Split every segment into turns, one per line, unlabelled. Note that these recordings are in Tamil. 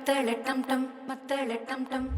மத்தள டம் டம் மத்தள டம் டம்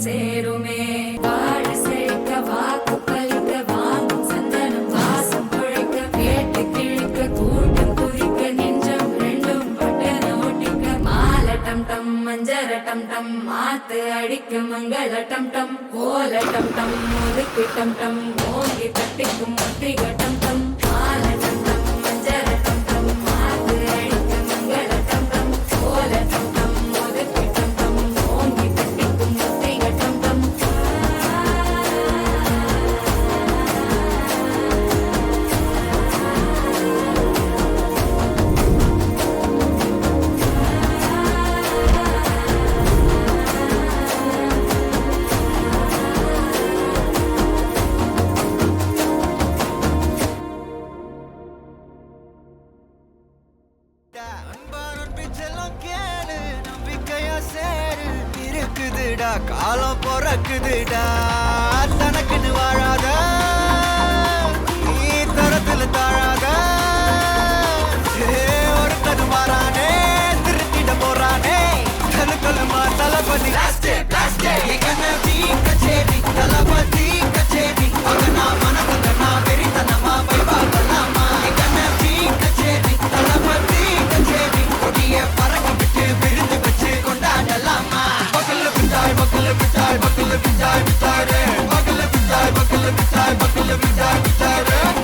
சேருமே வாழ செழிக்க வாக்கு பலிக்க வாங்கும் சந்தனம் வாசம் பொழைக்க கேட்டு கிழிக்க கூட்டம் குதிக்க நெஞ்சம் ரெண்டும் பட்டன ஒட்டிக்க மால டம் டம் மஞ்சர டம் டம் மாத்து அடிக்க மங்கள டம் டம் கோல டம் டம் முதுக்கு டம் டம் ஓங்கி தட்டிக்கும் முத்திக டம் டம் மால டம் டம் மஞ்சர டம் டம் மாத்து அடிக்க மங்கள டம் டம் கோல டம் டம் முதுக்கு டம் டம் ஓங்கி தட்டிக்கும் முத்திக டம் டம்
இருக்குதுடா காலம் பொறக்குதுடா தனக்குன்னு வாழாத நீ தரத்துல தாழாத ஒருத்தது மாறானே திருத்திட போறானே தலுக்கலுமா தளபதி கச்சேரி தளபதி கச்சேரி அகனா மனதங்கனா வெறித்தனமா பைபா பண்ணாமா கச்சேரி தளபதி கச்சேரி கொடிய பறக்க விட்டு விருந்து வச்சு கொண்டாடலாமா பக்கல்ல பிட்டாய் பக்கல்ல பிட்டாய் பக்கல்ல பிட்டாய் பிட்டாரே பக்கல்ல பிட்டாய் பக்கல்ல பிட்டாய் பக்கல்ல பிட்டாய் பிட்டாரே